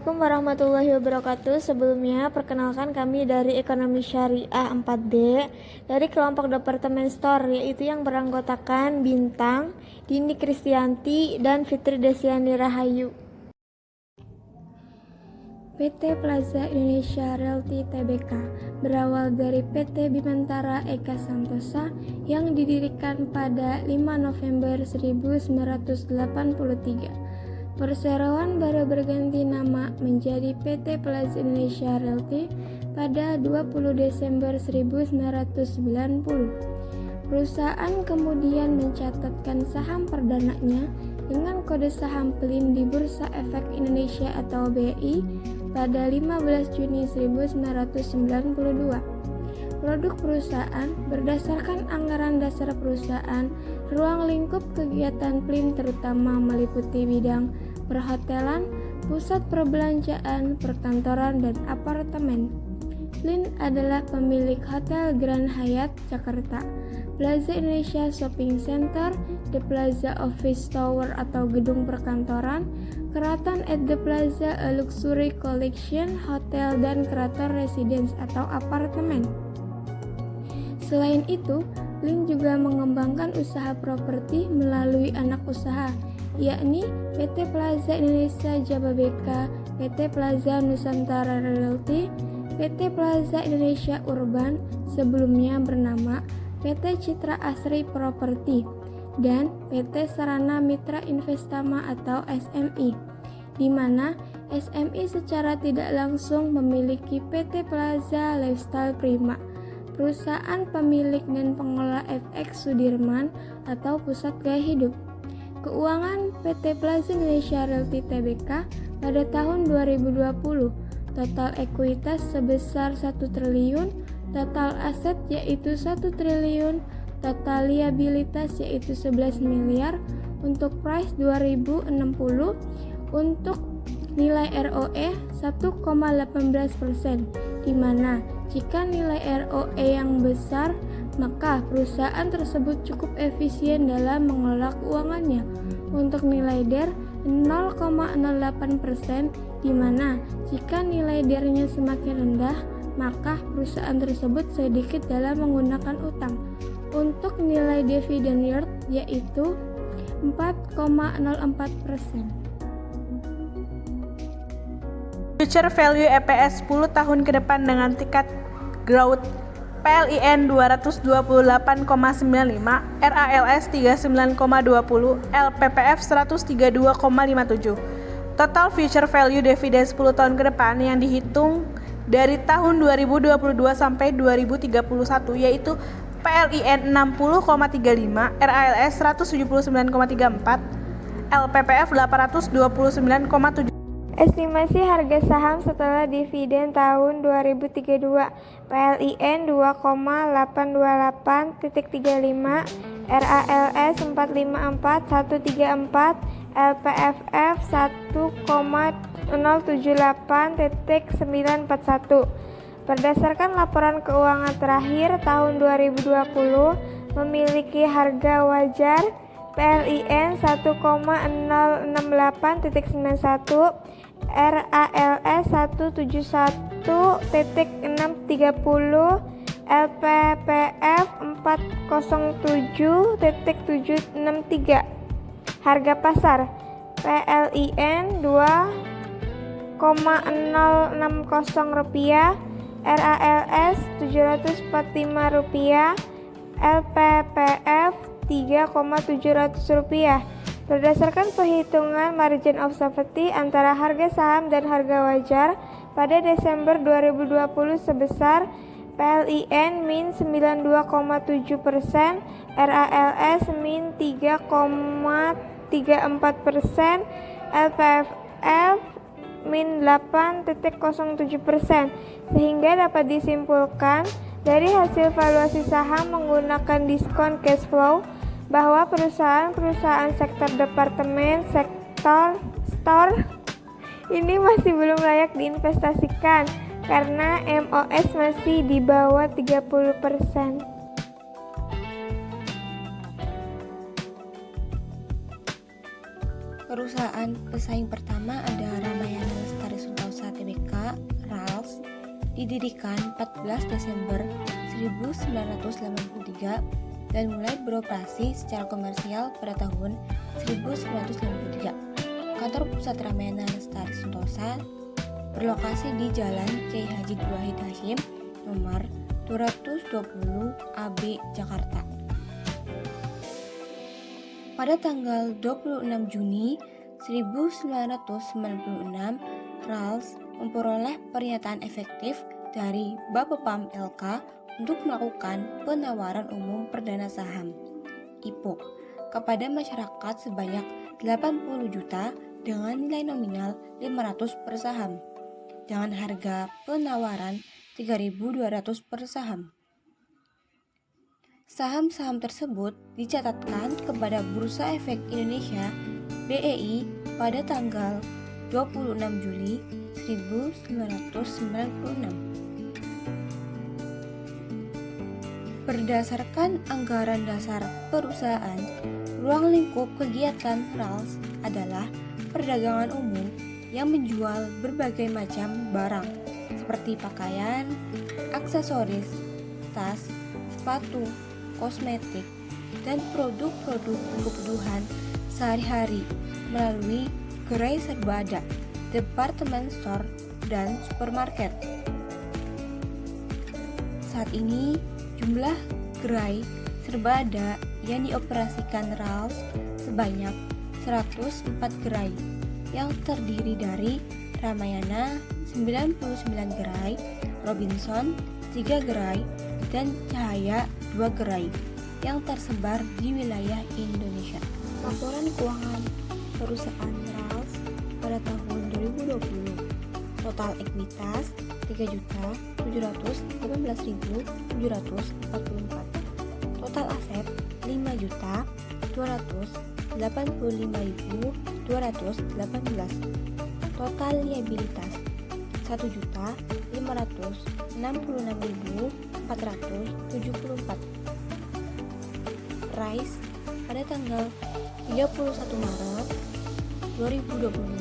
Assalamualaikum warahmatullahi wabarakatuh. Sebelumnya, perkenalkan kami dari Ekonomi Syariah 4D dari kelompok Departemen Store, yaitu yang beranggotakan Bintang, Dini Kristianti, dan Fitri Desiani Rahayu. PT Plaza Indonesia Realty Tbk berawal dari PT Bimantara Eka Santosa yang didirikan pada 5 November 1983. Perseroan baru berganti nama menjadi PT Plaza Indonesia Realty pada 20 Desember 1990. Perusahaan kemudian mencatatkan saham perdananya dengan kode saham PLIN di Bursa Efek Indonesia atau BI pada 15 Juni 1992. Produk perusahaan berdasarkan anggaran dasar perusahaan, ruang lingkup kegiatan PLIN terutama meliputi bidang perhotelan, pusat perbelanjaan, perkantoran, dan apartemen. PLIN adalah pemilik Hotel Grand Hyatt Jakarta, Plaza Indonesia Shopping Center, The Plaza Office Tower atau gedung perkantoran, Keraton at the Plaza a Luxury Collection Hotel, dan Keraton Residence atau apartemen. Selain itu, PLIN juga mengembangkan usaha properti melalui anak usaha, yakni PT Plaza Indonesia Jababeka, PT Plaza Nusantara Realty, PT Plaza Indonesia Urban, sebelumnya bernama PT Citra Asri Property, dan PT Sarana Mitra Investama atau SMI, di mana SMI secara tidak langsung memiliki PT Plaza Lifestyle Prima, perusahaan pemilik dan pengelola FX Sudirman atau Pusat Gaya Hidup. Keuangan PT Plaza Indonesia Realty Tbk pada tahun 2020, total ekuitas sebesar 1 triliun, total aset yaitu 1 triliun, total liabilitas yaitu 11 miliar, untuk price 2060, untuk nilai ROE 1,18%, di mana jika nilai ROE yang besar, maka perusahaan tersebut cukup efisien dalam mengelola keuangannya. Untuk nilai DER 0,08%, di mana jika nilai DER-nya semakin rendah, maka perusahaan tersebut sedikit dalam menggunakan utang. Untuk nilai dividen yield yaitu 4,04%. Future value EPS 10 tahun ke depan dengan tingkat growth PLIN 228,95, RALS 39,20, LPPF 132,57. Total future value dividen 10 tahun ke depan yang dihitung dari tahun 2022 sampai 2031 yaitu PLIN 60,35, RALS 179,34, LPPF 829,7. Estimasi harga saham setelah dividen tahun 2032, PLIN 2,828.35, RALS 454.134, LPFF 1078.941. Berdasarkan laporan keuangan terakhir tahun 2020 memiliki harga wajar PLIN 1068.91, RALS 171.630, LPPF 407.763. Harga pasar PLIN 2,060 rupiah, RALS 745 rupiah, LPPF 3,700 rupiah. Berdasarkan perhitungan margin of safety antara harga saham dan harga wajar pada Desember 2020 sebesar PLIN min 92,7%, RALS min 3,34%, LPFF min 8,07%, sehingga dapat disimpulkan dari hasil valuasi saham menggunakan diskon cash flow bahwa perusahaan-perusahaan sektor departemen store ini masih belum layak diinvestasikan karena MOS masih di bawah 30%. Perusahaan pesaing pertama ada Ramayana Lestari Sultan didirikan 14 Desember 1983 dan mulai beroperasi secara komersial pada tahun 1993. Kantor Pusat Ramayana Lestari Sentosa berlokasi di Jalan Kiai Haji Wahid Hasyim nomor 220 AB Jakarta. Pada tanggal 26 Juni 1996, RALS memperoleh pernyataan efektif dari Bapepam LK untuk melakukan penawaran umum perdana saham (IPO) kepada masyarakat sebanyak 80 juta dengan nilai nominal 500 per saham dengan harga penawaran 3.200 per saham. Saham-saham tersebut dicatatkan kepada Bursa Efek Indonesia (BEI) pada tanggal 26 Juli 1996. Berdasarkan anggaran dasar perusahaan, ruang lingkup kegiatan RALS adalah perdagangan umum yang menjual berbagai macam barang seperti pakaian, aksesoris, tas, sepatu, kosmetik, dan produk-produk kebutuhan sehari-hari melalui gerai serba ada, departemen store, dan supermarket. Saat ini, jumlah gerai serba ada yang dioperasikan RALS sebanyak 104 gerai yang terdiri dari Ramayana 99 gerai, Robinson 3 gerai, dan Cahaya 2 gerai yang tersebar di wilayah Indonesia. Laporan keuangan perusahaan RALS pada tahun 2020. Total ekuitas 3.718.744. Total aset 5.285.218. Total liabilitas 1.566.474. RISE pada tanggal 31 Maret 2022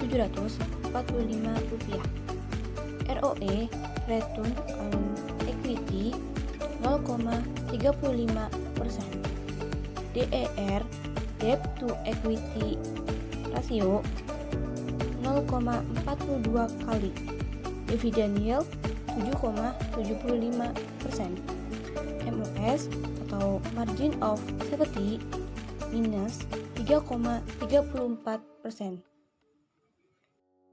Rp745. ROE Return on Equity 0,35%. DER Debt to Equity Ratio 0,42 kali. Dividend Yield 7,75%. MOS atau Margin of Safety minus 3,34%.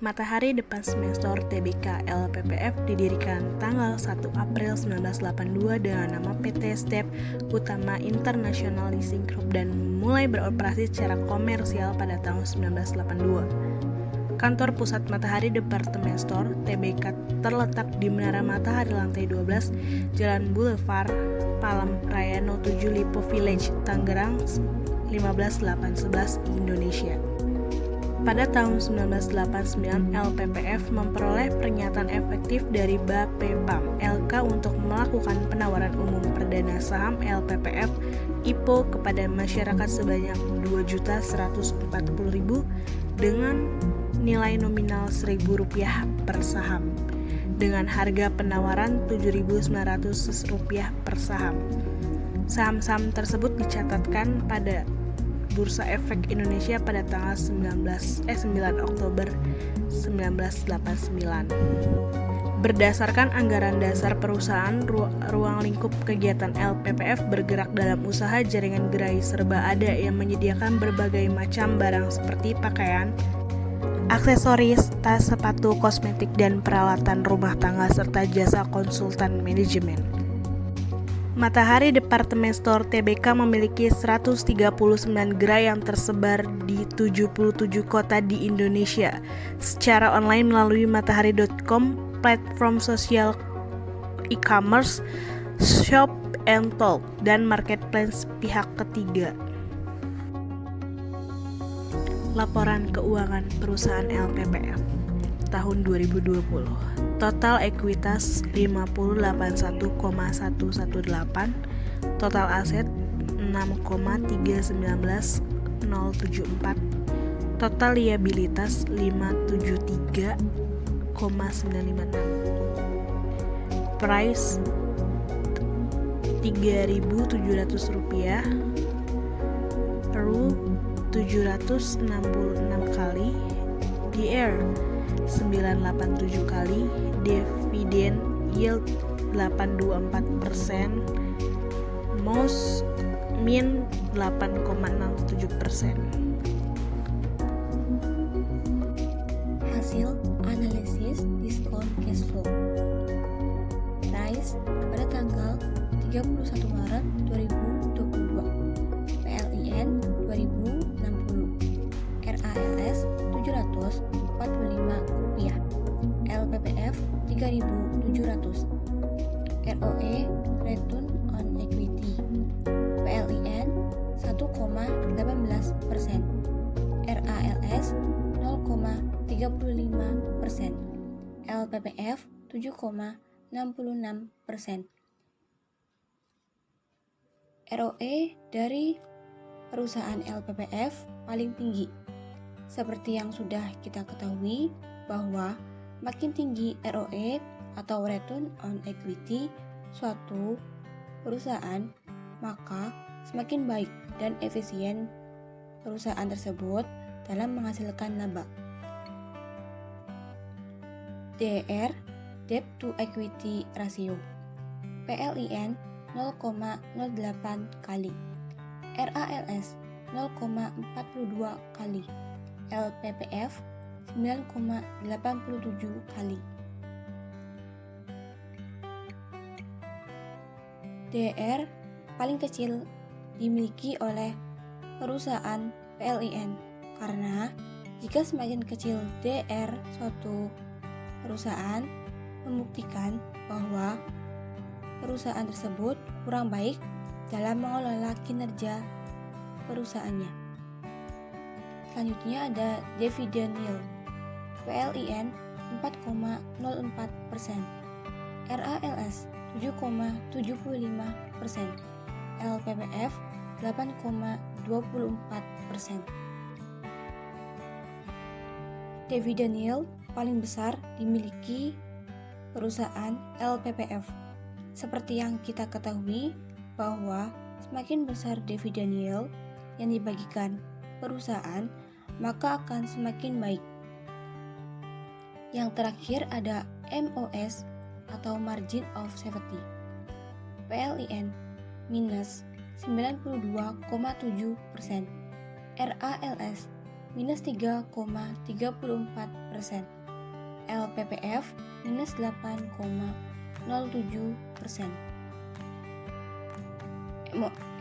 Matahari Depan Semester TBK LPPF didirikan tanggal 1 April 1982 dengan nama PT Step Utama International Leasing Group dan mulai beroperasi secara komersial pada tahun 1982. Kantor Pusat Matahari Departemen Store (TBK) terletak di Menara Matahari lantai 12, Jalan Boulevard Palem Raya 07 Lipo Village, Tangerang 15811, Indonesia. Pada tahun 1989, LPPF memperoleh pernyataan efektif dari Bapepam LK untuk melakukan penawaran umum perdana saham LPPF IPO kepada masyarakat sebanyak 2.140.000 dengan nilai nominal Rp1.000 per saham dengan harga penawaran Rp7.900 per saham. Saham-saham tersebut dicatatkan pada Bursa Efek Indonesia pada tanggal 9 Oktober 1989. Berdasarkan anggaran dasar perusahaan, ruang lingkup kegiatan LPPF bergerak dalam usaha jaringan gerai serba ada yang menyediakan berbagai macam barang seperti pakaian, aksesoris, tas, sepatu, kosmetik, dan peralatan rumah tangga serta jasa konsultan manajemen. Matahari Departemen Store TBK memiliki 139 gerai yang tersebar di 77 kota di Indonesia secara online melalui matahari.com, platform sosial e-commerce, shop and talk, dan marketplace pihak ketiga. Laporan keuangan perusahaan LPPF tahun 2020. Total ekuitas 581,118, total aset 6,319,074, total liabilitas 573,956. price Rp3.700, ROE 766 kali, DR 987 kali, dividen yield 824%, MOS min 8,67%. Hasil analisis diskon cash flow. Price pada tanggal 31 Maret 2022. PLIN 2060. RALS 745 rupiah. LPPF 3.700. ROE return on equity. PLIN 1,18%. RALS 0,35%. LPPF 7,66%. ROE dari perusahaan LPPF paling tinggi. Seperti yang sudah kita ketahui bahwa makin tinggi ROE atau return on equity suatu perusahaan, maka semakin baik dan efisien perusahaan tersebut dalam menghasilkan laba. DR, debt to equity ratio. PLIN 0,08 kali. RALS 0,42 kali. LPPF 9,87 kali. DR paling kecil dimiliki oleh perusahaan PLIN karena jika semakin kecil DR suatu perusahaan membuktikan bahwa perusahaan tersebut kurang baik dalam mengelola kinerja perusahaannya. Selanjutnya ada dividend yield. PLIN 4,04%, RALS 7,75%, LPPF 8,24%. Dividend yield paling besar dimiliki perusahaan LPPF. Seperti yang kita ketahui bahwa semakin besar dividen yield yang dibagikan perusahaan, maka akan semakin baik. Yang terakhir ada MOS atau margin of safety. PLIN minus 92,7%, RALS minus 3,34%, LPPF minus 8,07%.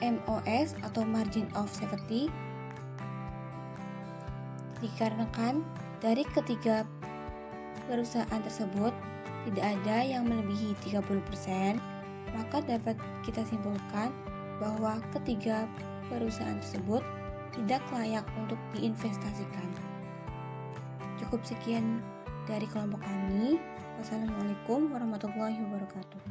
MOS atau margin of safety dikarenakan dari ketiga perusahaan tersebut tidak ada yang melebihi 30%, maka dapat kita simpulkan bahwa ketiga perusahaan tersebut tidak layak untuk diinvestasikan. Cukup sekian dari kelompok kami. Wassalamualaikum warahmatullahi wabarakatuh.